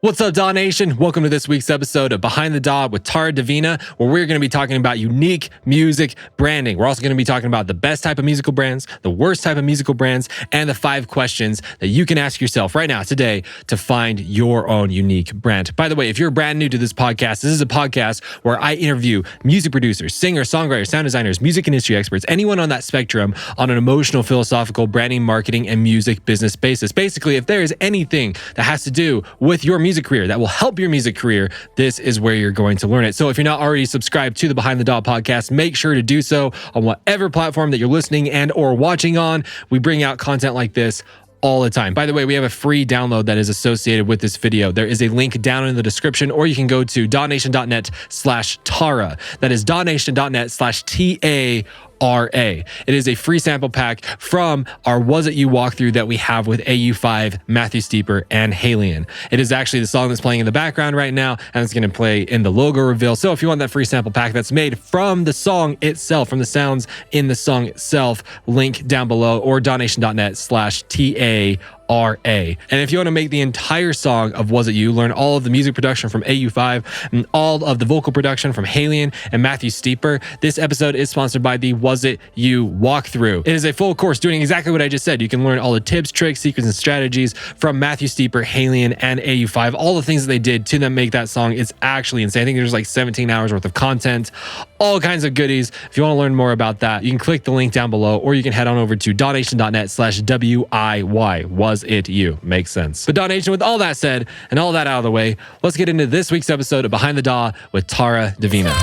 What's up, DAW Nation? Welcome to this week's episode of Behind the DAW with Divina, where we're going to be talking about unique music branding. We're also going to be talking about the best type of musical brands, the worst type of musical brands, and the 5 questions that you can ask yourself right now today to find your own unique brand. By the way, if you're brand new to this podcast, this is a podcast where I interview music producers, singers, songwriters, sound designers, music industry experts, anyone on that spectrum on an emotional, philosophical, branding, marketing, and music business basis. Basically, if there is anything that has to do with your music career that will help your music career, this is where you're going to learn it. So if you're not already subscribed to the Behind the DAW podcast, make sure to do so on whatever platform that you're listening and or watching on. We bring out content like this all the time. By the way, we have a free download that is associated with this video. There is a link down in the description, or you can go to dawnation.net/Tara. That is dawnation.net/TARA. It is a free sample pack from our Was It You walkthrough that we have with AU5, Matthew Steeper, and Halion. It is actually the song that's playing in the background right now, and it's going to play in the logo reveal. So if you want that free sample pack that's made from the song itself, from the sounds in the song itself, link down below, or dawnation.net/TARA. And if you want to make the entire song of Was It You, learn all of the music production from AU5 and all of the vocal production from Halion and Matthew Steeper, this episode is sponsored by the Was It You walkthrough. It is a full course doing exactly what I just said. You can learn all the tips, tricks, secrets, and strategies from Matthew Steeper, Halion, and AU5. All the things that they did to them make that song. It's actually insane. I think there's like 17 hours worth of content, all kinds of goodies. If you want to learn more about that, you can click the link down below, or you can head on over to dawnation.net/WIY. Was It You? Makes sense. But DAW Nation, with all that said and all that out of the way, let's get into this week's episode of Behind the DAW with Divina.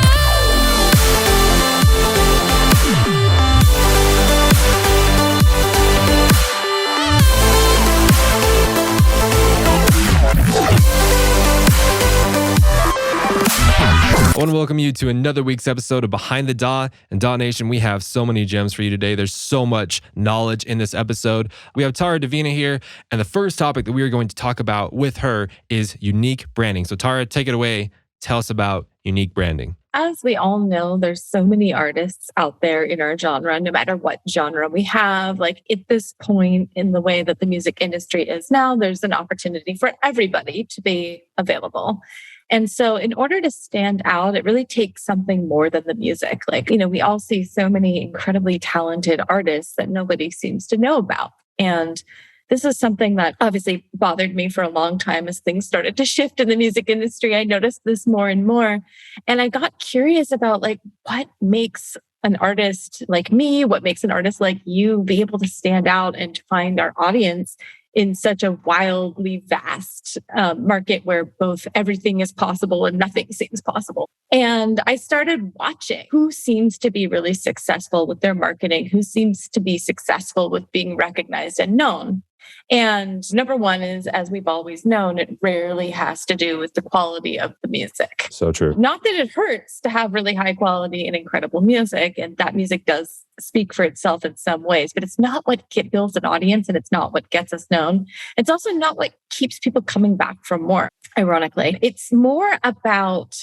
I want to welcome you to another week's episode of Behind the DAW. And DAW Nation, we have so many gems for you today. There's so much knowledge in this episode. We have Divina here, and the first topic that we are going to talk about with her is unique branding. So Tara, take it away. Tell us about unique branding. As we all know, there's so many artists out there in our genre, no matter what genre we have. Like at this point in the way that the music industry is now, there's an opportunity for everybody to be available. And so in order to stand out, it really takes something more than the music. Like, we all see so many incredibly talented artists that nobody seems to know about. And this is something that obviously bothered me for a long time as things started to shift in the music industry. I noticed this more and more. And I got curious about what makes an artist like me, what makes an artist like you be able to stand out and to find our audience in such a wildly vast market where both everything is possible and nothing seems possible. And I started watching who seems to be really successful with their marketing, who seems to be successful with being recognized and known. And number one is, as we've always known, it rarely has to do with the quality of the music. So true. Not that it hurts to have really high quality and incredible music, and that music does speak for itself in some ways, but it's not what builds an audience, and it's not what gets us known. It's also not what keeps people coming back for more, ironically. It's more about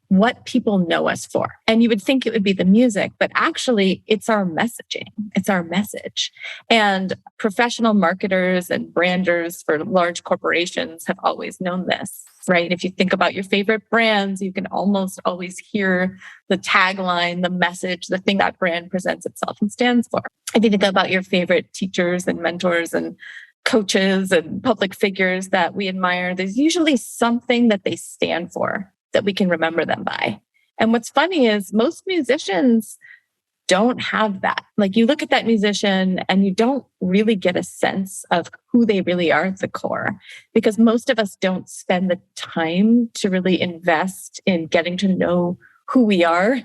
what people know us for. And you would think it would be the music, but actually it's our messaging. It's our message. And professional marketers and branders for large corporations have always known this, right? If you think about your favorite brands, you can almost always hear the tagline, the message, the thing that brand presents itself and stands for. If you think about your favorite teachers and mentors and coaches and public figures that we admire, there's usually something that they stand for that we can remember them by. And what's funny is most musicians don't have that. Like you look at that musician and you don't really get a sense of who they really are at the core, because most of us don't spend the time to really invest in getting to know who we are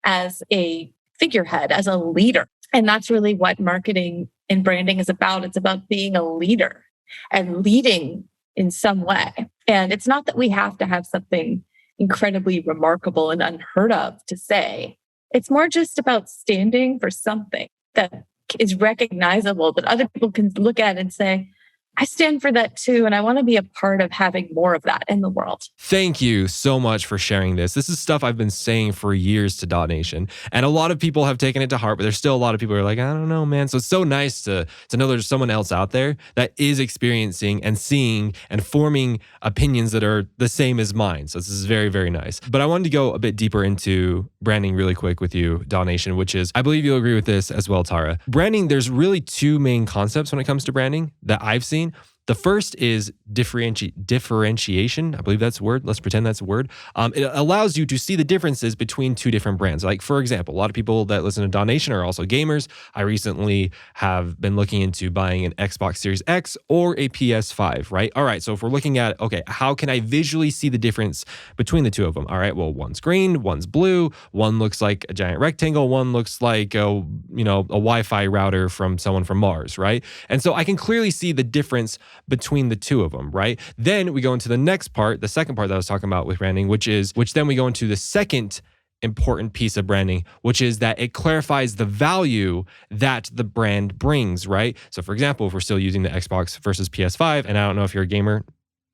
as a figurehead, as a leader. And that's really what marketing and branding is about. It's about being a leader and leading in some way. And it's not that we have to have something incredibly remarkable and unheard of to say. It's more just about standing for something that is recognizable, that other people can look at and say, I stand for that too. And I want to be a part of having more of that in the world. Thank you so much for sharing this. This is stuff I've been saying for years to DAW Nation. And a lot of people have taken it to heart, but there's still a lot of people who are like, I don't know, man. So it's so nice to know there's someone else out there that is experiencing and seeing and forming opinions that are the same as mine. So this is very, very nice. But I wanted to go a bit deeper into branding really quick with you, DAW Nation, which is, I believe you'll agree with this as well, Tara. Branding, there's really two main concepts when it comes to branding that I've seen. The first is differentiation. I believe that's a word. Let's pretend that's a word. It allows you to see the differences between two different brands. Like, for example, a lot of people that listen to DAW Nation are also gamers. I recently have been looking into buying an Xbox Series X or a PS5, right? All right, so if we're looking at, okay, how can I visually see the difference between the two of them? All right, well, one's green, one's blue, one looks like a giant rectangle, one looks like a Wi-Fi router from someone from Mars, right? And so I can clearly see the difference between the two of them, right? Then we go into the next part, the second part that I was talking about with branding, which then we go into the second important piece of branding, which is that it clarifies the value that the brand brings, right? So for example, if we're still using the Xbox versus PS5, and I don't know if you're a gamer,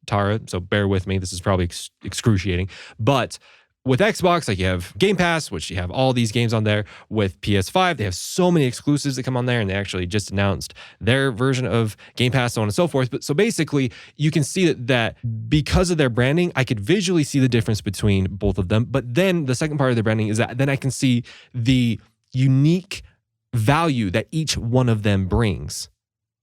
Tara, so bear with me, this is probably excruciating, but with Xbox, like you have Game Pass, which you have all these games on there. With PS5, they have so many exclusives that come on there, and they actually just announced their version of Game Pass, so on and so forth. But so basically, you can see that because of their branding, I could visually see the difference between both of them. But then the second part of their branding is that then I can see the unique value that each one of them brings.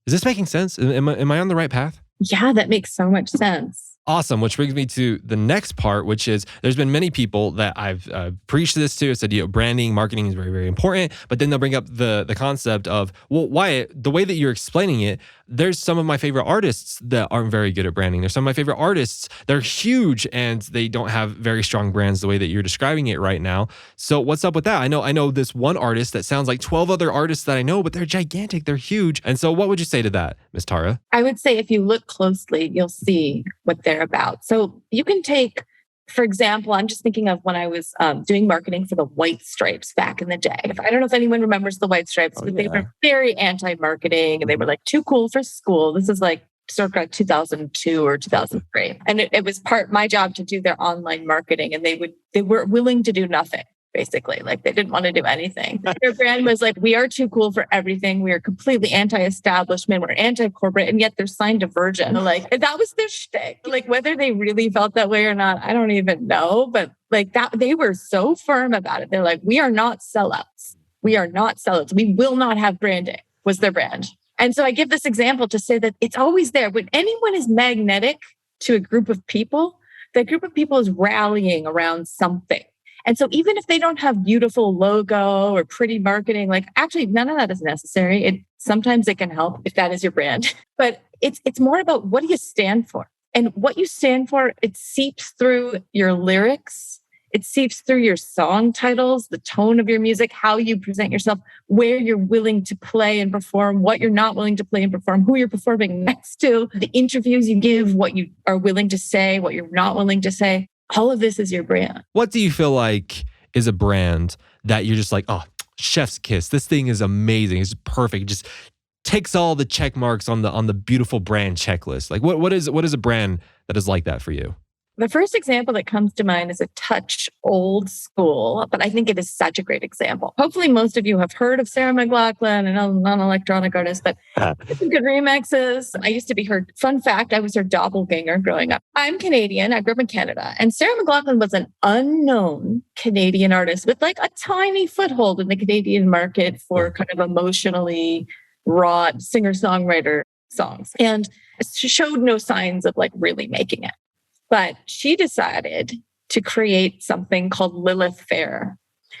Is this making sense? Am I on the right path? Yeah, that makes so much sense. Awesome, which brings me to the next part, which is there's been many people that I've preached this to, said, branding, marketing is very, very important. But then they'll bring up the concept of, well, Wyatt, the way that you're explaining it, there's some of my favorite artists that aren't very good at branding. There's some of my favorite artists, they're huge and they don't have very strong brands the way that you're describing it right now. So what's up with that? I know this one artist that sounds like 12 other artists that I know, but they're gigantic, they're huge. And so what would you say to that, Ms. Tara? I would say if you look closely, you'll see what they're about. So you can take, for example, I'm just thinking of when I was doing marketing for the White Stripes back in the day. I don't know if anyone remembers the White Stripes, but they were very anti-marketing and they were like too cool for school. This is like circa 2002 or 2003. And it was my job to do their online marketing, and they were willing to do nothing. Basically, like they didn't want to do anything. Their brand was like, we are too cool for everything. We are completely anti-establishment. We're anti-corporate. And yet they're signed to Virgin. Like that was their shtick. Like whether they really felt that way or not, I don't even know. But like that, they were so firm about it. They're like, we are not sellouts. We are not sellouts. We will not have branding, was their brand. And so I give this example to say that it's always there. When anyone is magnetic to a group of people, that group of people is rallying around something. And so even if they don't have beautiful logo or pretty marketing, like actually none of that is necessary. Sometimes it can help if that is your brand, but it's more about what do you stand for? And what you stand for, it seeps through your lyrics. It seeps through your song titles, the tone of your music, how you present yourself, where you're willing to play and perform, what you're not willing to play and perform, who you're performing next to, the interviews you give, what you are willing to say, what you're not willing to say. All of this is your brand. What do you feel like is a brand that you're just like, oh, chef's kiss. This thing is amazing. It's perfect. It just takes all the check marks on the beautiful brand checklist. Like what is a brand that is like that for you? The first example that comes to mind is a touch old school, but I think it is such a great example. Hopefully most of you have heard of Sarah McLachlan, and I'm not an electronic artist, but some good remixes. I used to be her, fun fact, I was her doppelganger growing up. I'm Canadian. I grew up in Canada. And Sarah McLachlan was an unknown Canadian artist with like a tiny foothold in the Canadian market for kind of emotionally raw singer-songwriter songs. And she showed no signs of like really making it. But she decided to create something called Lilith Fair.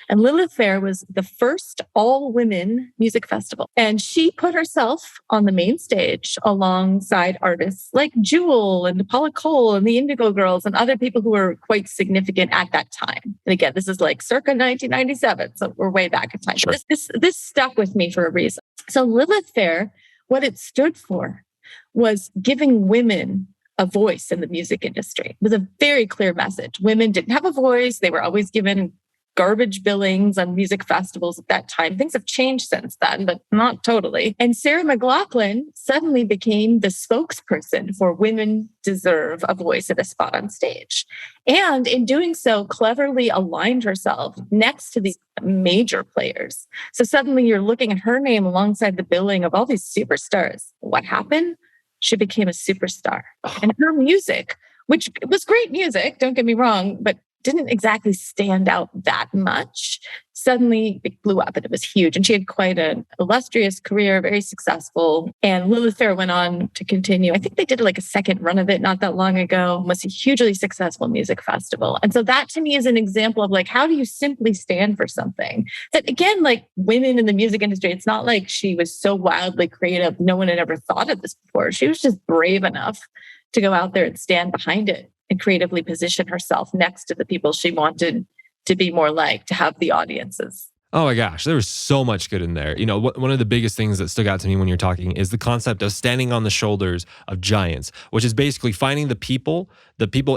And Lilith Fair was the first all-women music festival. And she put herself on the main stage alongside artists like Jewel and Paula Cole and the Indigo Girls and other people who were quite significant at that time. And again, this is like circa 1997, so we're way back in time. Sure. This stuck with me for a reason. So Lilith Fair, what it stood for was giving women a voice in the music industry. It was a very clear message. Women didn't have a voice. They were always given garbage billings on music festivals at that time. Things have changed since then, but not totally. And Sarah McLachlan suddenly became the spokesperson for Women Deserve a Voice at a Spot on Stage. And in doing so, cleverly aligned herself next to these major players. So suddenly you're looking at her name alongside the billing of all these superstars. What happened? She became a superstar. And her music, which was great music, don't get me wrong, but didn't exactly stand out that much, suddenly it blew up and it was huge. And she had quite an illustrious career, very successful. And Lilith Fair went on to continue. I think they did like a second run of it not that long ago. It was a hugely successful music festival. And so that to me is an example of like, how do you simply stand for something that, again, like women in the music industry, it's not like she was so wildly creative. No one had ever thought of this before. She was just brave enough to go out there and stand behind it and creatively position herself next to the people she wanted to be more like, to have the audiences. Oh my gosh, there was so much good in there. You know, one of the biggest things that stuck out to me when you're talking is the concept of standing on the shoulders of giants, which is basically finding the people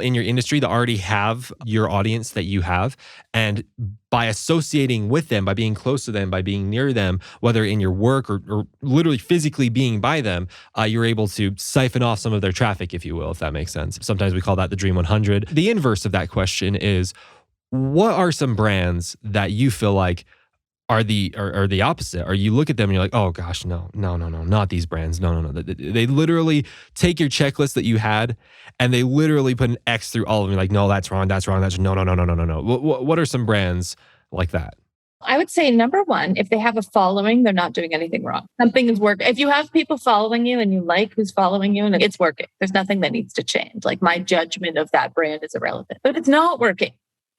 in your industry that already have your audience that you have. And by associating with them, by being close to them, by being near them, whether in your work or literally physically being by them, you're able to siphon off some of their traffic, if you will, if that makes sense. Sometimes we call that the Dream 100. The inverse of that question is, what are some brands that you feel like are the opposite? Or you look at them and you're like, oh gosh, no, not these brands. No. They literally take your checklist that you had and they literally put an X through all of them. You're like, no, that's wrong. No. What are some brands like that? I would say number one, if they have a following, they're not doing anything wrong. Something is working. If you have people following you and you like who's following you and it's working, there's nothing that needs to change. Like my judgment of that brand is irrelevant. But if it's not working,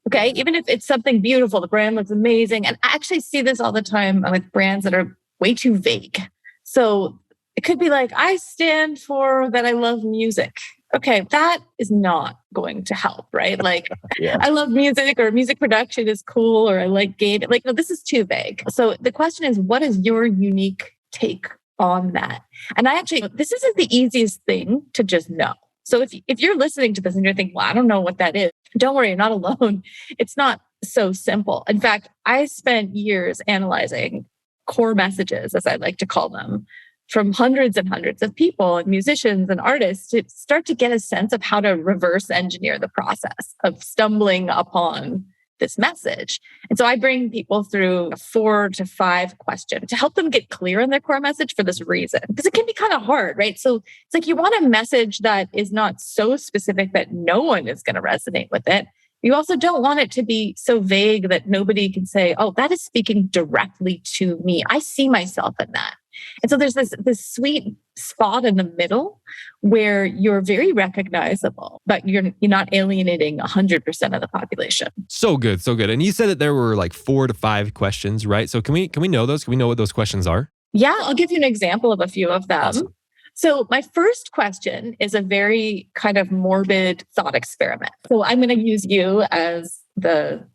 okay, even if it's something beautiful, the brand looks amazing. And I actually see this all the time with brands that are way too vague. So it could be like, I stand for that I love music. Okay, that is not going to help, right? Like, yeah. I love music, or music production is cool, or I like gaming. Like, no, this is too vague. So the question is, what is your unique take on that? And this isn't the easiest thing to just know. So if you're listening to this and you're thinking, well, I don't know what that is, don't worry, you're not alone. It's not so simple. In fact, I spent years analyzing core messages, as I like to call them, from hundreds and hundreds of people and musicians and artists to start to get a sense of how to reverse engineer the process of stumbling upon this message. And so I bring people through a 4 to 5 question to help them get clear on their core message for this reason, because it can be kind of hard, right? So it's like you want a message that is not so specific that no one is going to resonate with it. You also don't want it to be so vague that nobody can say, oh, that is speaking directly to me. I see myself in that. And so there's this sweet spot in the middle where you're very recognizable, but you're not alienating 100% of the population. So good. And you said that there were like 4 to 5 questions, right? So can we know those? Can we know what those questions are? Yeah, I'll give you an example of a few of them. Awesome. So my first question is a very kind of morbid thought experiment. So I'm going to use you as the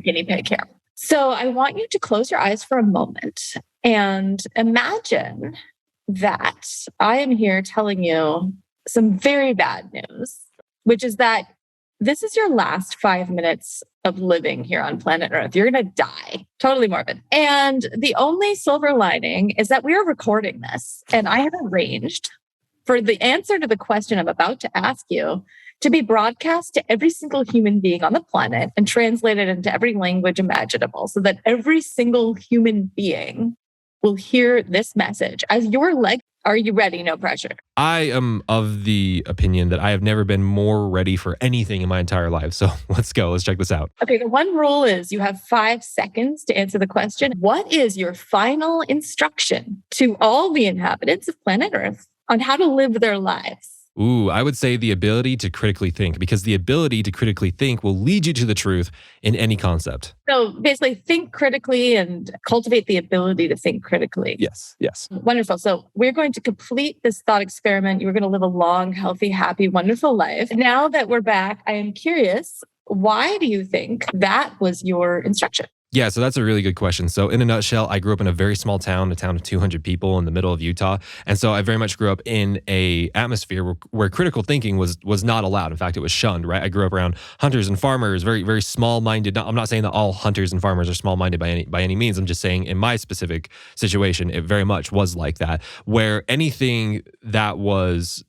guinea pig here. So I want you to close your eyes for a moment and imagine that I am here telling you some very bad news, which is that this is your last 5 minutes of living here on planet Earth. You're going to die. Totally morbid. And the only silver lining is that we are recording this. And I have arranged for the answer to the question I'm about to ask you to be broadcast to every single human being on the planet and translated into every language imaginable, so that every single human being will hear this message as your leg. Are you ready? No pressure. I am of the opinion that I have never been more ready for anything in my entire life. So let's go. Let's check this out. Okay. The one rule is you have 5 seconds to answer the question. What is your final instruction to all the inhabitants of planet Earth on how to live their lives? Ooh, I would say the ability to critically think, because the ability to critically think will lead you to the truth in any concept. So basically think critically and cultivate the ability to think critically. Yes. Wonderful. So we're going to complete this thought experiment. You're going to live a long, healthy, happy, wonderful life. Now that we're back, I am curious, why do you think that was your instruction? Yeah, so that's a really good question. So, in a nutshell, I grew up in a very small town, a town of 200 people in the middle of Utah, and so I very much grew up in a atmosphere where critical thinking was not allowed. In fact, it was shunned. Right, I grew up around hunters and farmers, very small minded. I'm not saying that all hunters and farmers are small minded by any means. I'm just saying in my specific situation, it very much was like that, where anything that was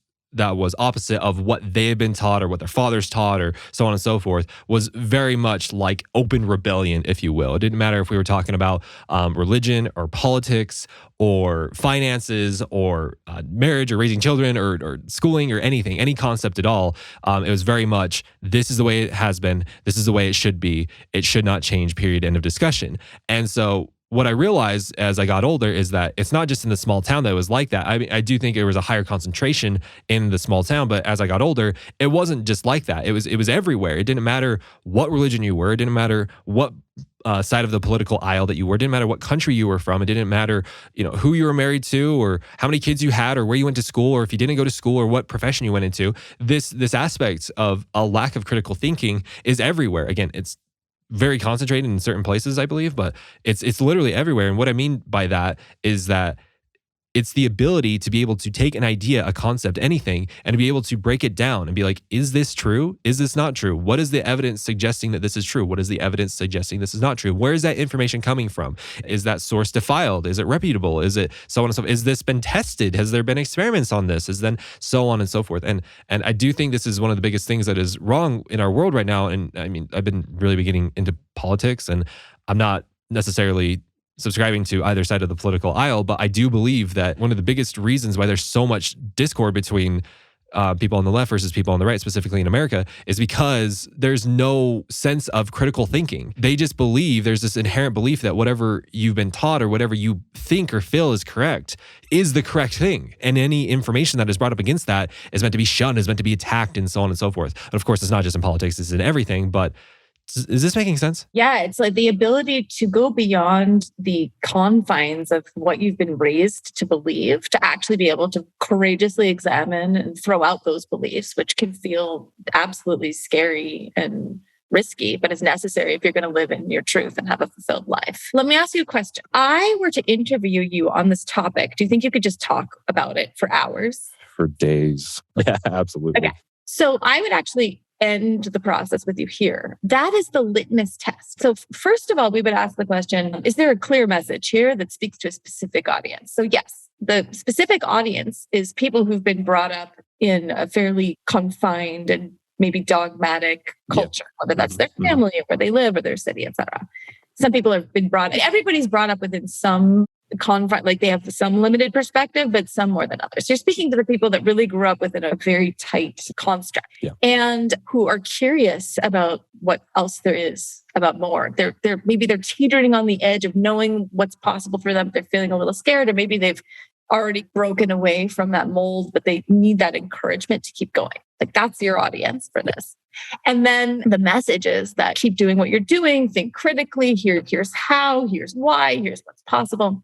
opposite of what they had been taught or what their fathers taught or so on and so forth was very much like open rebellion, if you will. It didn't matter if we were talking about religion or politics or finances or marriage or raising children or schooling or anything, any concept at all. It was very much, this is the way it has been. This is the way it should be. It should not change, period, end of discussion. And so what I realized as I got older is that it's not just in the small town that it was like that. I mean, I do think there was a higher concentration in the small town, but as I got older, it wasn't just like that. It was everywhere. It didn't matter what religion you were. It didn't matter what side of the political aisle that you were. It didn't matter what country you were from. It didn't matter, who you were married to or how many kids you had or where you went to school or if you didn't go to school or what profession you went into. This aspect of a lack of critical thinking is everywhere. Again, it's very concentrated in certain places, I believe, but it's literally everywhere. And what I mean by that is that it's the ability to be able to take an idea, a concept, anything, and to be able to break it down and be like, is this true? Is this not true? What is the evidence suggesting that this is true? What is the evidence suggesting this is not true? Where is that information coming from? Is that source defiled? Is it reputable? Is it so on and so forth? Is this been tested? Has there been experiments on this? Is then so on and so forth? And I do think this is one of the biggest things that is wrong in our world right now. And I mean, I've been really getting into politics, and I'm not necessarily subscribing to either side of the political aisle, but I do believe that one of the biggest reasons why there's so much discord between people on the left versus people on the right, specifically in America, is because there's no sense of critical thinking. They just believe, there's this inherent belief that whatever you've been taught or whatever you think or feel is correct is the correct thing. And any information that is brought up against that is meant to be shunned, is meant to be attacked, and so on and so forth. And of course, it's not just in politics, it's in everything, but is this making sense? Yeah, it's like the ability to go beyond the confines of what you've been raised to believe, to actually be able to courageously examine and throw out those beliefs, which can feel absolutely scary and risky, but is necessary if you're going to live in your truth and have a fulfilled life. Let me ask you a question. I were to interview you on this topic, do you think you could just talk about it for hours? For days. Yeah, absolutely. Okay. So I would actually end the process with you here. That is the litmus test. So first of all, we would ask the question, is there a clear message here that speaks to a specific audience? So yes, the specific audience is people who've been brought up in a fairly confined and maybe dogmatic culture, whether that's their family or where they live or their city, etc. Some people have been everybody's brought up within some confront, like they have some limited perspective, but some more than others. You're speaking to the people that really grew up within a very tight construct and who are curious about what else there is, about more. Maybe they're teetering on the edge of knowing what's possible for them. They're feeling a little scared, or maybe they've already broken away from that mold, but they need that encouragement to keep going. Like that's your audience for this. And then the message is that keep doing what you're doing, think critically, here's how, here's why, here's what's possible.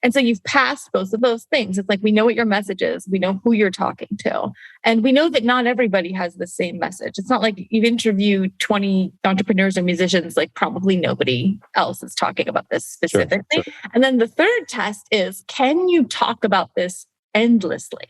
And so you've passed both of those things. It's like, we know what your message is. We know who you're talking to. And we know that not everybody has the same message. It's not like you've interviewed 20 entrepreneurs or musicians, like probably nobody else is talking about this specifically. Sure. And then the third test is, can you talk about this endlessly?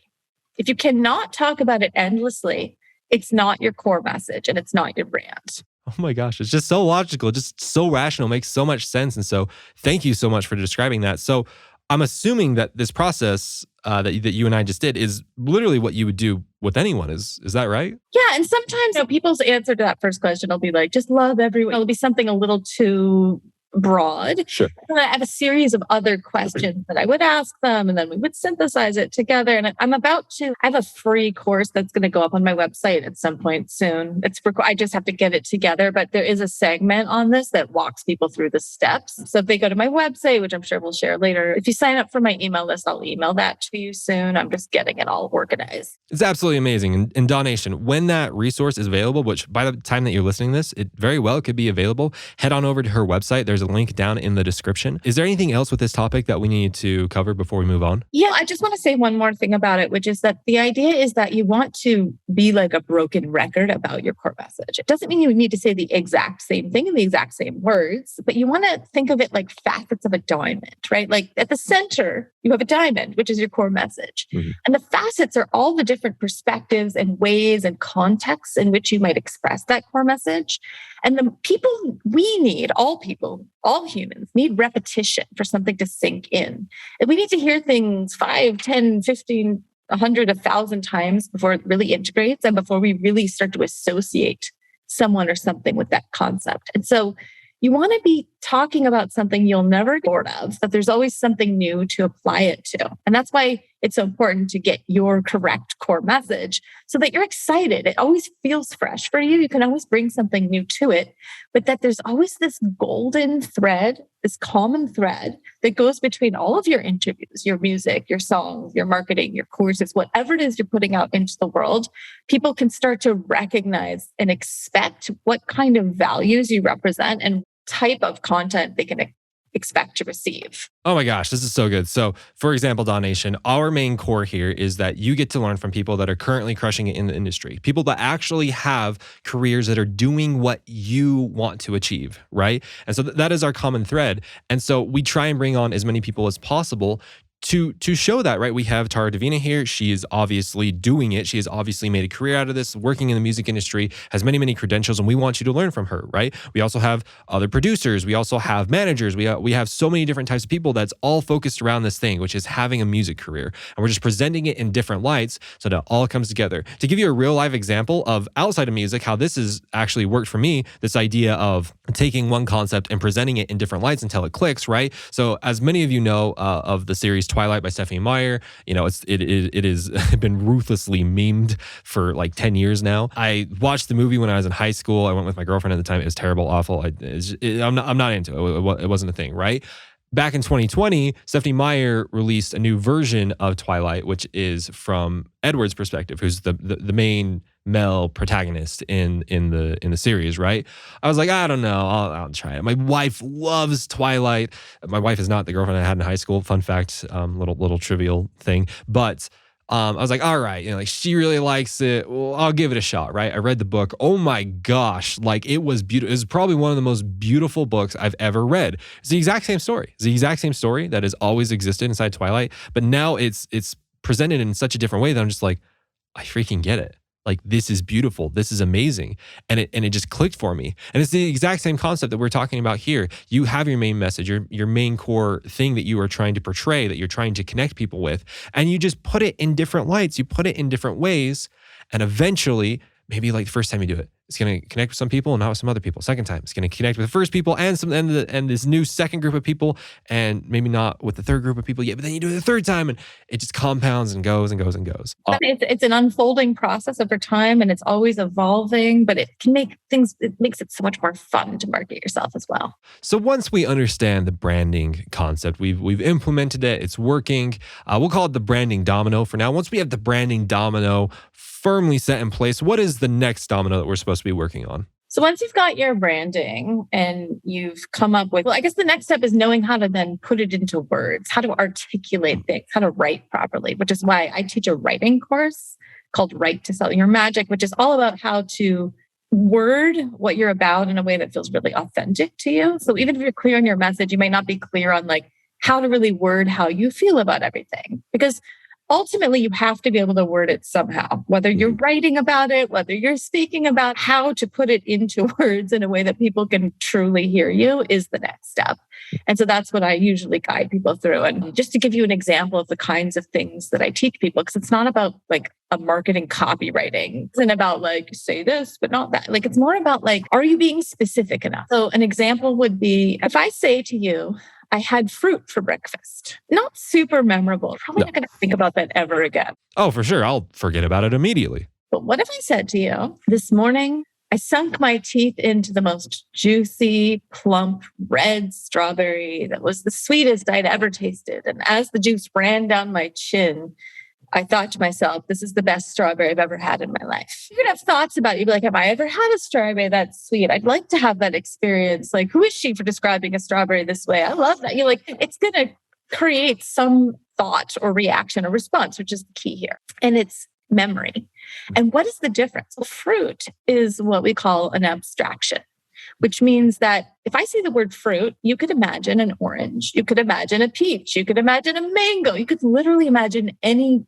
If you cannot talk about it endlessly, it's not your core message and it's not your brand. Oh my gosh, it's just so logical, just so rational, makes so much sense. And so thank you so much for describing that. So I'm assuming that this process that you and I just did is literally what you would do with anyone. Is that right? Yeah. And sometimes people's answer to that first question will be like, just love everyone. It'll be something a little too broad. Sure. And I have a series of other questions that I would ask them, and then we would synthesize it together. And I have a free course that's going to go up on my website at some point soon. I just have to get it together, but there is a segment on this that walks people through the steps. So if they go to my website, which I'm sure we'll share later, if you sign up for my email list, I'll email that to you soon. I'm just getting it all organized. It's absolutely amazing. And DAW Nation, when that resource is available, which by the time that you're listening to this, it very well could be available, head on over to her website. There's a link down in the description. Is there anything else with this topic that we need to cover before we move on? Yeah, I just want to say one more thing about it, which is that the idea is that you want to be like a broken record about your core message. It doesn't mean you need to say the exact same thing in the exact same words, but you want to think of it like facets of a diamond, right? Like at the center, you have a diamond, which is your core message. Mm-hmm. And the facets are all the different perspectives and ways and contexts in which you might express that core message. And the people we need, all people, all humans need repetition for something to sink in. And we need to hear things 5, 10, 15, 100, 1,000 times before it really integrates and before we really start to associate someone or something with that concept. And so you want to be talking about something you'll never get bored of, that there's always something new to apply it to. And that's why it's so important to get your correct core message so that you're excited. It always feels fresh for you. You can always bring something new to it, but that there's always this golden thread, this common thread that goes between all of your interviews, your music, your songs, your marketing, your courses, whatever it is you're putting out into the world. People can start to recognize and expect what kind of values you represent and type of content they can expect to receive. Oh my gosh, this is so good. So for example, DAW Nation, our main core here is that you get to learn from people that are currently crushing it in the industry, people that actually have careers that are doing what you want to achieve, right? And so that is our common thread. And so we try and bring on as many people as possible to show that, right? We have Tara Divina here. She is obviously doing it. She has obviously made a career out of this, working in the music industry, has many, many credentials, and we want you to learn from her, right? We also have other producers. We also have managers. We have so many different types of people that's all focused around this thing, which is having a music career. And we're just presenting it in different lights so that it all comes together. To give you a real life example of outside of music, how this has actually worked for me, this idea of taking one concept and presenting it in different lights until it clicks, right? So as many of you know of the series Twilight by Stephanie Meyer, you know, it is been ruthlessly memed for like 10 years now. I watched the movie when I was in high school. I went with my girlfriend at the time. It was terrible, awful. I'm not into it. It wasn't a thing, right? Back in 2020, Stephanie Meyer released a new version of Twilight, which is from Edward's perspective, who's the main male protagonist in the series, right? I was like, I don't know, I'll try it. My wife loves Twilight. My wife is not the girlfriend I had in high school. Fun fact, little trivial thing, but I was like, all right, you know, like she really likes it. Well, I'll give it a shot, right? I read the book. Oh my gosh, like it was beautiful. It was probably one of the most beautiful books I've ever read. It's the exact same story. It's the exact same story that has always existed inside Twilight, but now it's presented in such a different way that I'm just like, I freaking get it. Like, this is beautiful. This is amazing. And it just clicked for me. And it's the exact same concept that we're talking about here. You have your main message, your main core thing that you are trying to portray, that you're trying to connect people with. And you just put it in different lights. You put it in different ways. And eventually, maybe like the first time you do it, it's going to connect with some people and not with some other people. Second time, it's going to connect with the first people and this new second group of people, and maybe not with the third group of people yet. But then you do it the third time, and it just compounds and goes and goes and goes. It's an unfolding process over time, and it's always evolving. But it can make things. It makes it so much more fun to market yourself as well. So once we understand the branding concept, we've implemented it. It's working. We'll call it the branding domino for now. Once we have the branding domino firmly set in place, what is the next domino that we're supposed to be working on? So once you've got your branding and you've come up with, well, I guess the next step is knowing how to then put it into words, how to articulate things, how to write properly, which is why I teach a writing course called Write to Sell Your Magic, which is all about how to word what you're about in a way that feels really authentic to you. So even if you're clear on your message, you may not be clear on like how to really word how you feel about everything, because ultimately, you have to be able to word it somehow, whether you're writing about it, whether you're speaking about how to put it into words in a way that people can truly hear you is the next step. And so that's what I usually guide people through. And just to give you an example of the kinds of things that I teach people, because it's not about like a marketing copywriting. It isn't about like, say this, but not that. Like, it's more about like, are you being specific enough? So an example would be if I say to you, I had fruit for breakfast. Not super memorable. Probably not going to think about that ever again. Oh, for sure. I'll forget about it immediately. But what if I said to you, this morning, I sunk my teeth into the most juicy, plump, red strawberry that was the sweetest I'd ever tasted. And as the juice ran down my chin, I thought to myself, this is the best strawberry I've ever had in my life. You're going to have thoughts about it. You'd be like, have I ever had a strawberry that's sweet? I'd like to have that experience. Like, who is she for describing a strawberry this way? I love that. You're like, it's going to create some thought or reaction or response, which is the key here. And it's memory. And what is the difference? Well, fruit is what we call an abstraction, which means that if I say the word fruit, you could imagine an orange, you could imagine a peach, you could imagine a mango, you could literally imagine any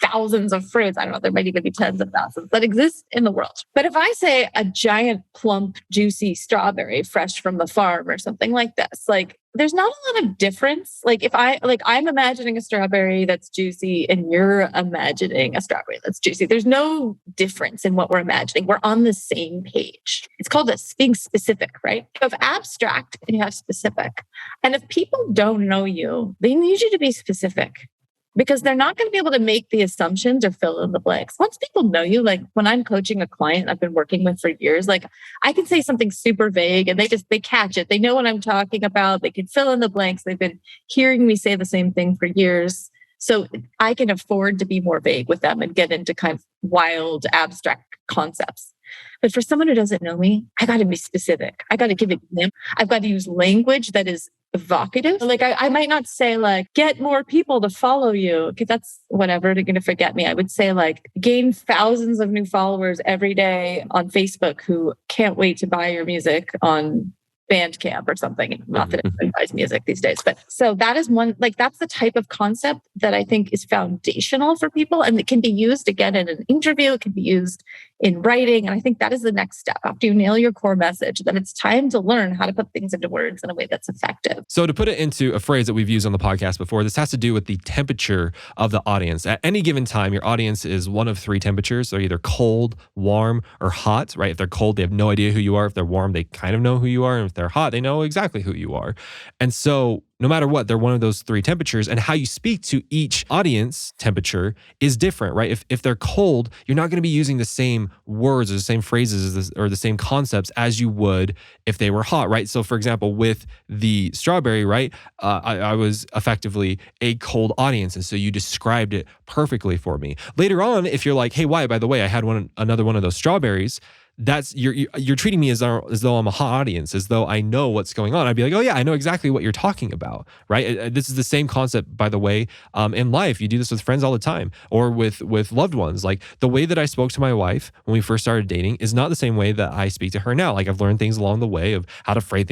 thousands of fruits. I don't know, there might even be tens of thousands that exist in the world. But if I say a giant, plump, juicy strawberry fresh from the farm or something like this, like there's not a lot of difference. Like if I'm imagining a strawberry that's juicy and you're imagining a strawberry that's juicy, there's no difference in what we're imagining. We're on the same page. It's called being specific, right? You have abstract and you have specific. And if people don't know you, they need you to be specific, because they're not going to be able to make the assumptions or fill in the blanks. Once people know you, like when I'm coaching a client I've been working with for years, like I can say something super vague and they catch it. They know what I'm talking about. They can fill in the blanks. They've been hearing me say the same thing for years. So I can afford to be more vague with them and get into kind of wild, abstract concepts. But for someone who doesn't know me, I got to be specific. I got to give it to them. I've got to use language that is evocative. Like I might not say like, get more people to follow you, because that's whatever, they're going to forget me. I would say like, gain thousands of new followers every day on Facebook who can't wait to buy your music on Bandcamp or something. Not that everybody buys music these days, but so that is one, like that's the type of concept that I think is foundational for people, and it can be used again in an interview. It can be used in writing. And I think that is the next step. After you nail your core message, then it's time to learn how to put things into words in a way that's effective. So to put it into a phrase that we've used on the podcast before, this has to do with the temperature of the audience. At any given time, your audience is one of three temperatures. They're either cold, warm, or hot, right? If they're cold, they have no idea who you are. If they're warm, they kind of know who you are. And if they're hot, they know exactly who you are. And so no matter what, they're one of those three temperatures, and how you speak to each audience temperature is different, right? If they're cold, you're not going to be using the same words or the same phrases or the same concepts as you would if they were hot, right? So for example, with the strawberry, right? I was effectively a cold audience, and so you described it perfectly for me. Later on, if you're like, hey, Wyatt, by the way, I had another one of those strawberries, that's you're treating me as though I'm a hot audience, as though I know what's going on. I'd be like, oh yeah, I know exactly what you're talking about, right? This is the same concept, by the way, in life. You do this with friends all the time, or with loved ones. Like the way that I spoke to my wife when we first started dating is not the same way that I speak to her now. Like I've learned things along the way of how to phrase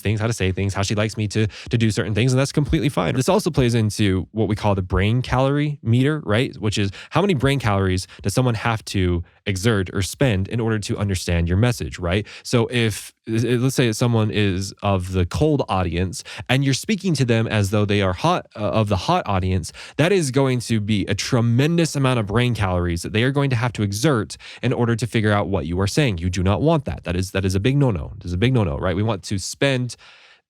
things, how to say things, how she likes me to do certain things, and that's completely fine. This also plays into what we call the brain calorie meter, right? Which is how many brain calories does someone have to exert or spend in order to understand your message, right? So if, let's say someone is of the cold audience and you're speaking to them as though they are hot, of the hot audience, that is going to be a tremendous amount of brain calories that they are going to have to exert in order to figure out what you are saying. You do not want that. That is a big no-no. This is a big no-no, right? We want to spend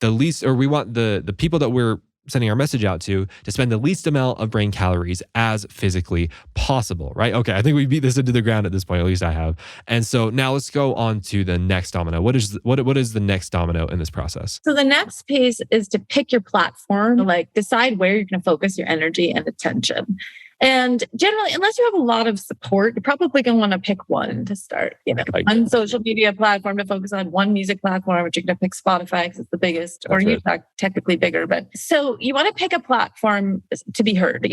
the least, or we want the people that we're sending our message out to spend the least amount of brain calories as physically possible, right? Okay, I think we beat this into the ground at this point, at least I have. And so now let's go on to the next domino. What is the next domino in this process? So the next piece is to pick your platform, like decide where you're going to focus your energy and attention. And generally, unless you have a lot of support, you're probably going to want to pick one to start. One social media platform to focus on, one music platform, which you're going to pick Spotify because it's the biggest, or YouTube, technically bigger. But so you want to pick a platform to be heard.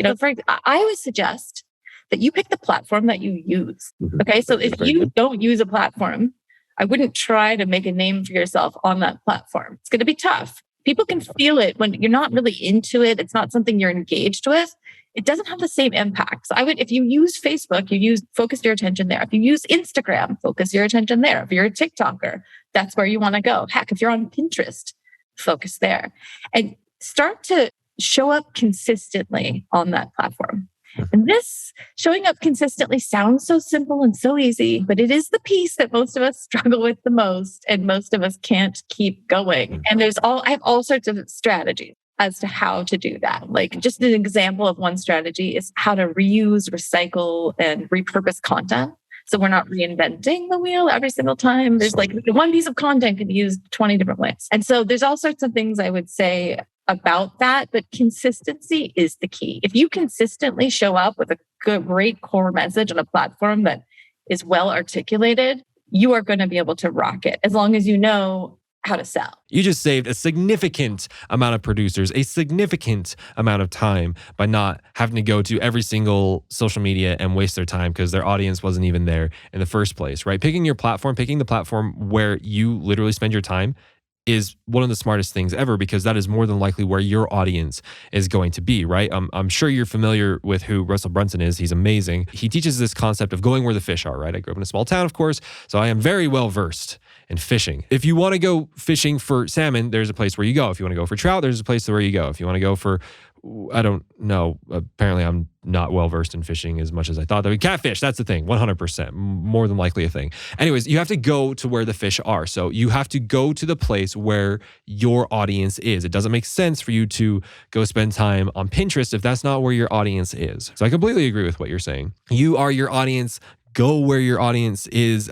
I always suggest that you pick the platform that you use. Okay, so if you don't use a platform, I wouldn't try to make a name for yourself on that platform. It's going to be tough. People can feel it when you're not really into it. It's not something you're engaged with. It doesn't have the same impact. So if you use Facebook, focus your attention there. If you use Instagram, focus your attention there. If you're a TikToker, that's where you want to go. Heck, if you're on Pinterest, focus there. And start to show up consistently on that platform. And this showing up consistently sounds so simple and so easy, but it is the piece that most of us struggle with the most, and most of us can't keep going. And I have all sorts of strategies as to how to do that. Like just an example of one strategy is how to reuse, recycle, and repurpose content. So we're not reinventing the wheel every single time. There's like one piece of content can be used 20 different ways. And so there's all sorts of things I would say about that, but consistency is the key. If you consistently show up with a great core message on a platform that is well articulated, you are going to be able to rock it as long as you know how to sell. You just saved a significant amount of producers, a significant amount of time by not having to go to every single social media and waste their time because their audience wasn't even there in the first place, right? Picking the platform where you literally spend your time is one of the smartest things ever, because that is more than likely where your audience is going to be, right? I'm sure you're familiar with who Russell Brunson is. He's amazing. He teaches this concept of going where the fish are, right? I grew up in a small town, of course, so I am very well versed in fishing. If you want to go fishing for salmon, there's a place where you go. If you want to go for trout, there's a place where you go. If you want to go for, I don't know, apparently I'm not well versed in fishing as much as I thought. Catfish, that's the thing, 100%, more than likely a thing. Anyways, you have to go to where the fish are. So you have to go to the place where your audience is. It doesn't make sense for you to go spend time on Pinterest if that's not where your audience is. So I completely agree with what you're saying. You are your audience. Go where your audience is.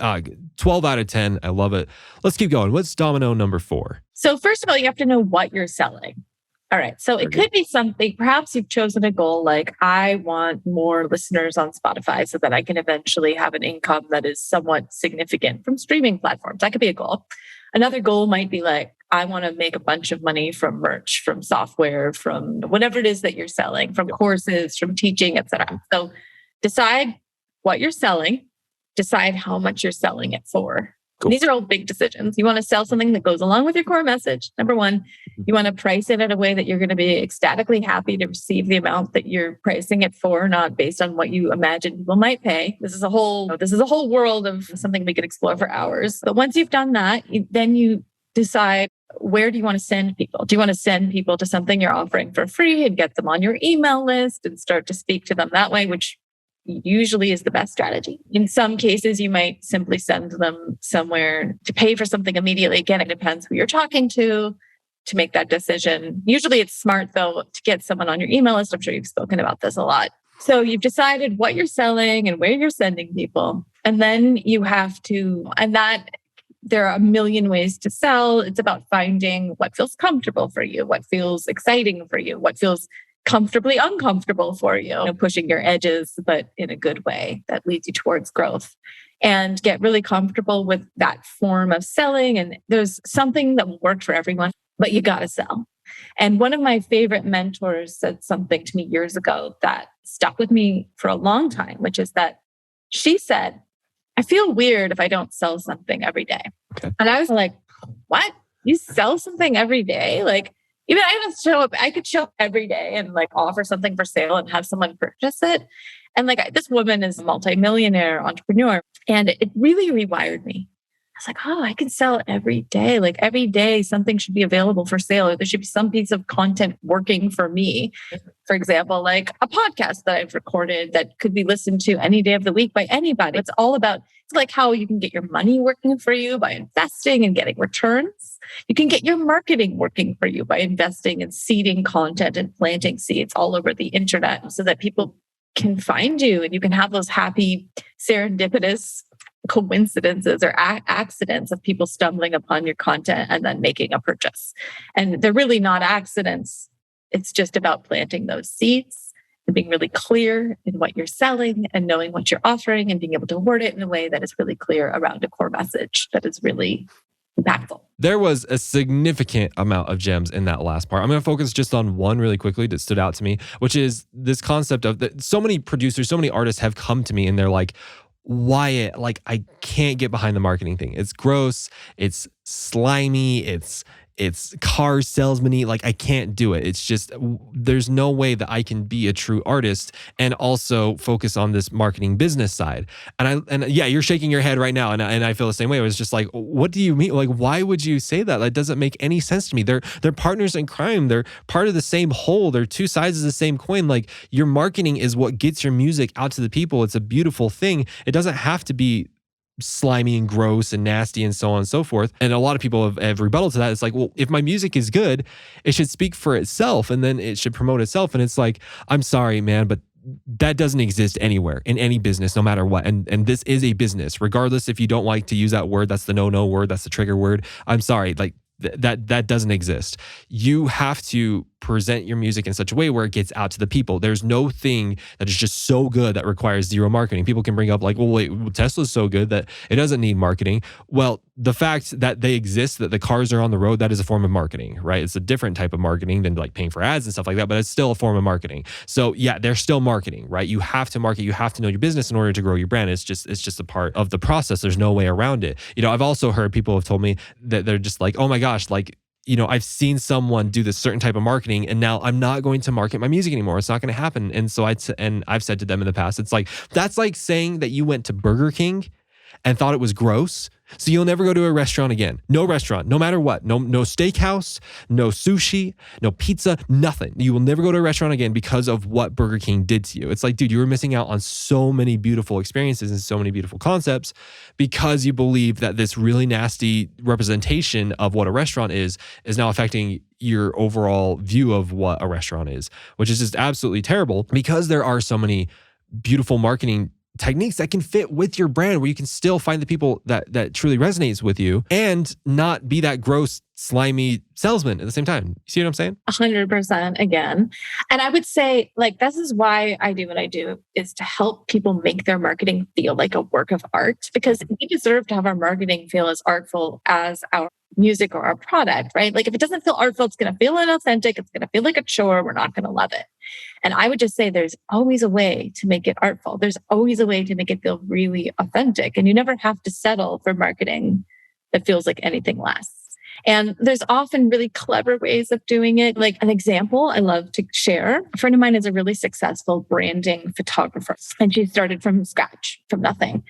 12 out of 10. I love it. Let's keep going. What's domino number 4? So first of all, you have to know what you're selling. All right. So it could be something, perhaps you've chosen a goal like, I want more listeners on Spotify so that I can eventually have an income that is somewhat significant from streaming platforms. That could be a goal. Another goal might be like, I want to make a bunch of money from merch, from software, from whatever it is that you're selling, from courses, from teaching, etc. So decide what you're selling, decide how much you're selling it for. Cool. These are all big decisions. You want to sell something that goes along with your core message. Number one, you want to price it in a way that you're going to be ecstatically happy to receive the amount that you're pricing it for, not based on what you imagine people might pay. This is a whole world of something we could explore for hours. But once you've done that, then you decide, where do you want to send people? Do you want to send people to something you're offering for free and get them on your email list and start to speak to them that way, which usually is the best strategy. In some cases, you might simply send them somewhere to pay for something immediately. Again, it depends who you're talking to make that decision. Usually it's smart, though, to get someone on your email list. I'm sure you've spoken about this a lot. So you've decided what you're selling and where you're sending people. And then you have to, and that there are a million ways to sell. It's about finding what feels comfortable for you, what feels exciting for you, what feels comfortably uncomfortable for you, pushing your edges, but in a good way that leads you towards growth, and get really comfortable with that form of selling. And there's something that will work for everyone, but you got to sell. And one of my favorite mentors said something to me years ago that stuck with me for a long time, which is that she said, I feel weird if I don't sell something every day. Okay. And I was like, what? You sell something every day? Like, even I could show up every day and like offer something for sale and have someone purchase it. And like, this woman is a multimillionaire entrepreneur, and it really rewired me. I was like, oh, I can sell every day. Like every day, something should be available for sale. There should be some piece of content working for me. For example, like a podcast that I've recorded that could be listened to any day of the week by anybody. It's like how you can get your money working for you by investing and getting returns. You can get your marketing working for you by investing in seeding content and planting seeds all over the internet so that people can find you and you can have those happy serendipitous coincidences or accidents of people stumbling upon your content and then making a purchase. And they're really not accidents. It's just about planting those seeds and being really clear in what you're selling and knowing what you're offering and being able to word it in a way that is really clear around a core message that is really impactful. There was a significant amount of gems in that last part. I'm going to focus just on one really quickly that stood out to me, which is this concept of that so many producers, so many artists have come to me and they're like, Wyatt, like I can't get behind the marketing thing. It's gross. It's slimy. It's car salesman-y. Like I can't do it. It's just, there's no way that I can be a true artist and also focus on this marketing business side. And yeah, you're shaking your head right now. And I feel the same way. It was just like, what do you mean? Like, why would you say that? That doesn't make any sense to me. They're partners in crime. They're part of the same whole. They're two sides of the same coin. Like your marketing is what gets your music out to the people. It's a beautiful thing. It doesn't have to be slimy and gross and nasty and so on and so forth. And a lot of people have rebutted to that. It's like, well, if my music is good, it should speak for itself and then it should promote itself. And it's like, I'm sorry, man, but that doesn't exist anywhere in any business, no matter what. And this is a business, regardless if you don't like to use that word, that's the no word, that's the trigger word. I'm sorry. Like That doesn't exist. You have to present your music in such a way where it gets out to the people. There's no thing that is just so good that requires zero marketing. People can bring up like, well, wait, Tesla's so good that it doesn't need marketing. Well, the fact that they exist, that the cars are on the road, that is a form of marketing, right? It's a different type of marketing than like paying for ads and stuff like that, but it's still a form of marketing. So yeah, they're still marketing, right? You have to market, you have to know your business in order to grow your brand. It's just a part of the process. There's no way around it. I've also heard people have told me that they're just like, oh my gosh, like, I've seen someone do this certain type of marketing and now I'm not going to market my music anymore. It's not going to happen. And so I've said to them in the past, it's like, that's like saying that you went to Burger King and thought it was gross. So you'll never go to a restaurant again. No restaurant, no matter what. No steakhouse, no sushi, no pizza, nothing. You will never go to a restaurant again because of what Burger King did to you. It's like, dude, you were missing out on so many beautiful experiences and so many beautiful concepts because you believe that this really nasty representation of what a restaurant is now affecting your overall view of what a restaurant is, which is just absolutely terrible because there are so many beautiful marketing techniques that can fit with your brand where you can still find the people that truly resonates with you and not be that gross, slimy salesman at the same time. You see what I'm saying? 100% again. And I would say like, this is why I do what I do, is to help people make their marketing feel like a work of art, because we deserve to have our marketing feel as artful as our music or our product, right? Like if it doesn't feel artful, it's going to feel inauthentic. It's going to feel like a chore. We're not going to love it. And I would just say there's always a way to make it artful. There's always a way to make it feel really authentic. And you never have to settle for marketing that feels like anything less. And there's often really clever ways of doing it. Like an example I love to share. A friend of mine is a really successful branding photographer, and she started from scratch, from nothing.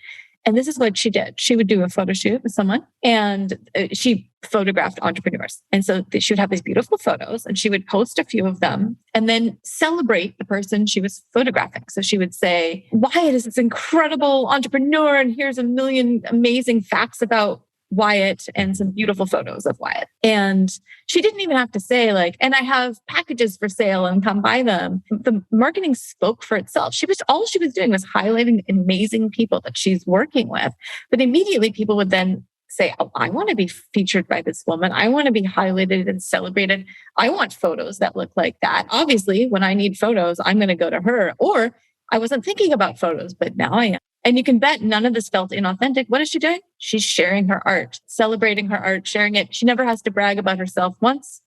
And this is what she did. She would do a photo shoot with someone and she photographed entrepreneurs. And so she would have these beautiful photos and she would post a few of them and then celebrate the person she was photographing. So she would say, Wyatt is this incredible entrepreneur and here's a million amazing facts about Wyatt and some beautiful photos of Wyatt. And she didn't even have to say like, and I have packages for sale and come buy them. The marketing spoke for itself. All she was doing was highlighting amazing people that she's working with. But immediately people would then say, oh, I want to be featured by this woman. I want to be highlighted and celebrated. I want photos that look like that. Obviously, when I need photos, I'm going to go to her. Or I wasn't thinking about photos, but now I am. And you can bet none of this felt inauthentic. What is she doing? She's sharing her art, celebrating her art, sharing it. She never has to brag about herself once.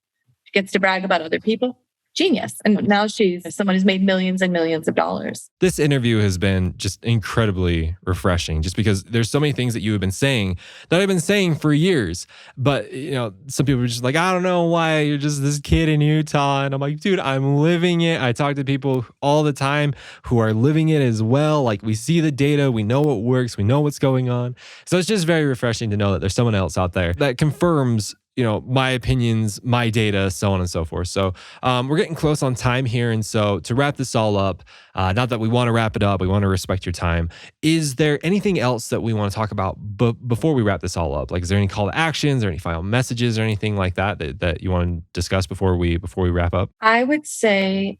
She gets to brag about other people. Genius. And now she's someone who's made millions and millions of dollars. This interview has been just incredibly refreshing just because there's so many things that you have been saying that I've been saying for years. But, some people are just like, I don't know why you're just this kid in Utah. And I'm like, dude, I'm living it. I talk to people all the time who are living it as well. Like we see the data, we know what works, we know what's going on. So it's just very refreshing to know that there's someone else out there that confirms my opinions, my data, so on and so forth. So we're getting close on time here. And so to wrap this all up, not that we want to wrap it up, we want to respect your time. Is there anything else that we want to talk about before we wrap this all up? Like, is there any call to actions or any final messages or anything like that you want to discuss before we wrap up? I would say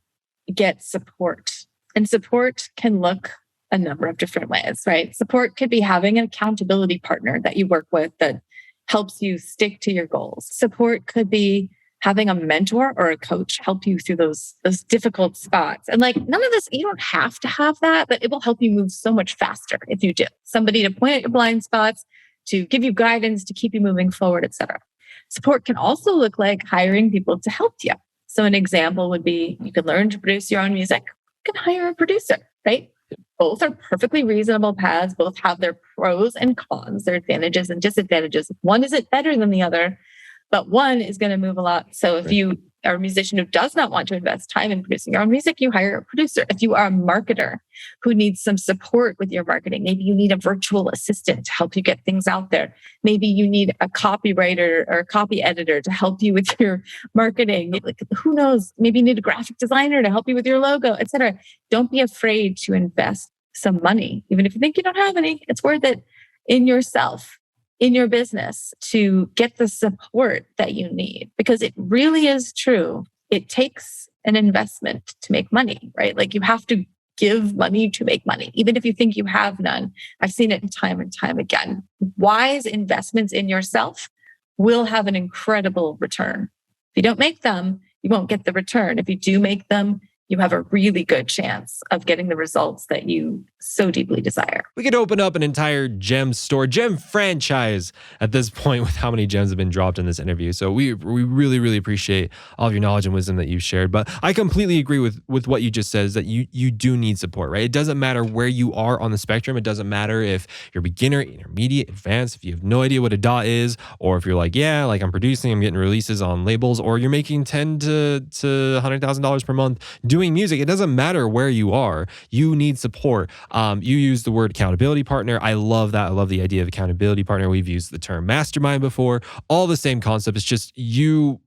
get support. And support can look a number of different ways, right? Support could be having an accountability partner that you work with that helps you stick to your goals. Support could be having a mentor or a coach help you through those difficult spots. And like none of this, you don't have to have that, but it will help you move so much faster if you do. Somebody to point at your blind spots, to give you guidance, to keep you moving forward, etc. Support can also look like hiring people to help you. So an example would be you can learn to produce your own music. You can hire a producer, right? Both are perfectly reasonable paths. Both have their pros and cons, their advantages and disadvantages. One isn't better than the other, but one is going to move a lot. So if you are a musician who does not want to invest time in producing your own music, you hire a producer. If you are a marketer who needs some support with your marketing, maybe you need a virtual assistant to help you get things out there. Maybe you need a copywriter or a copy editor to help you with your marketing. Like, who knows? Maybe you need a graphic designer to help you with your logo, etc. Don't be afraid to invest some money. Even if you think you don't have any, it's worth it in yourself, in your business, to get the support that you need, because it really is true. It takes an investment to make money, right? Like you have to give money to make money, even if you think you have none. I've seen it time and time again. Wise investments in yourself will have an incredible return. If you don't make them, you won't get the return. If you do make them, you have a really good chance of getting the results that you so deeply desire. We could open up an entire gem store, gem franchise at this point with how many gems have been dropped in this interview. So we really, really appreciate all of your knowledge and wisdom that you've shared. But I completely agree with what you just said, is that you do need support, right? It doesn't matter where you are on the spectrum. It doesn't matter if you're beginner, intermediate, advanced, if you have no idea what a DAW is, or if you're like, yeah, like I'm producing, I'm getting releases on labels, or you're making $10,000 to $100,000 per month doing music. It doesn't matter where you are. You need support. You use the word accountability partner. I love that. I love the idea of accountability partner. We've used the term mastermind before. All the same concept. It's just you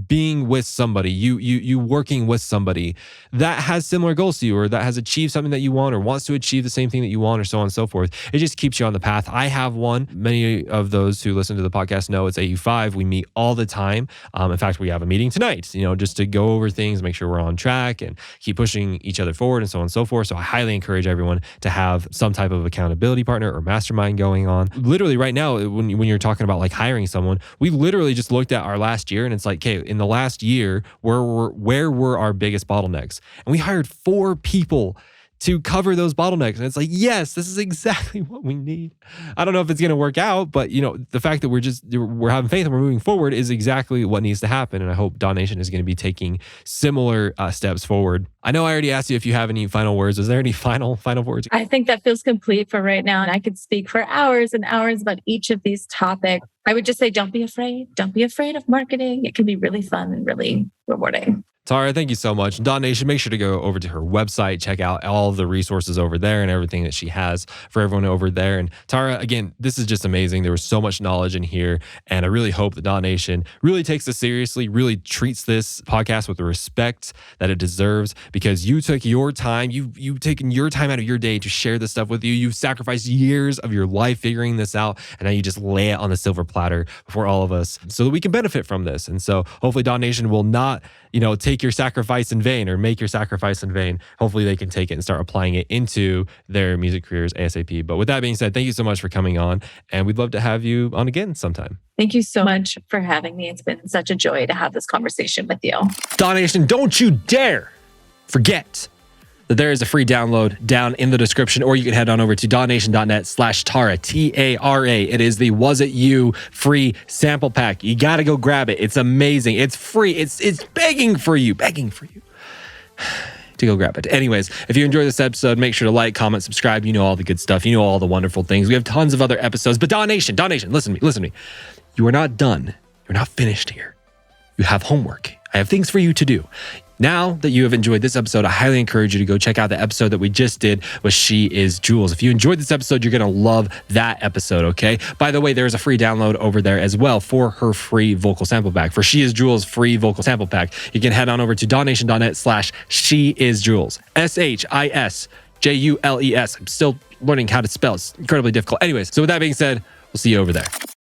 being with somebody, you working with somebody that has similar goals to you, or that has achieved something that you want, or wants to achieve the same thing that you want, or so on and so forth. It just keeps you on the path. I have one. Many of those who listen to the podcast know it's AU5. We meet all the time. In fact, we have a meeting tonight, just to go over things, make sure we're on track and keep pushing each other forward, and so on and so forth. So I highly encourage everyone to have some type of accountability partner or mastermind going on. Literally right now, when you're talking about like hiring someone, we literally just looked at our last year, and it's like, okay, in the last year, where were our biggest bottlenecks? And we hired 4 people to cover those bottlenecks. And it's like, yes, this is exactly what we need. I don't know if it's going to work out, but the fact that we're having faith and we're moving forward is exactly what needs to happen. And I hope DAW Nation is going to be taking similar steps forward. I know I already asked you if you have any final words. Is there any final words? I think that feels complete for right now. And I could speak for hours and hours about each of these topics. I would just say, don't be afraid. Don't be afraid of marketing. It can be really fun and really rewarding. Tara, thank you so much. DAW Nation, make sure to go over to her website, check out all the resources over there and everything that she has for everyone over there. And Tara, again, this is just amazing. There was so much knowledge in here. And I really hope that DAW Nation really takes this seriously, really treats this podcast with the respect that it deserves, because you took your time, you've taken your time out of your day to share this stuff with you. You've sacrificed years of your life figuring this out. And now you just lay it on the silver platter for all of us so that we can benefit from this. And so hopefully DAW Nation will not, take your sacrifice in vain, or make your sacrifice in vain. Hopefully they can take it and start applying it into their music careers ASAP. But with that being said, thank you so much for coming on, and we'd love to have you on again sometime. Thank you so much for having me. It's been such a joy to have this conversation with you. DAW Nation, don't you dare forget that there is a free download down in the description, or you can head on over to dawnation.net/Tara, Tara. It is the Was It You free sample pack. You got to go grab it. It's amazing. It's free. It's begging for you to go grab it. Anyways, if you enjoyed this episode, make sure to like, comment, subscribe. You know all the good stuff. You know all the wonderful things. We have tons of other episodes, but DAW Nation, listen to me. You are not done. You're not finished here. You have homework. I have things for you to do. Now that you have enjoyed this episode, I highly encourage you to go check out the episode that we just did with She Is Jules. If you enjoyed this episode, you're going to love that episode, okay? By the way, there's a free download over there as well for her free vocal sample pack. For She Is Jules' free vocal sample pack, you can head on over to dawnation.net/She Is Jules. SHISJULES. I'm still learning how to spell. It's incredibly difficult. Anyways, so with that being said, we'll see you over there.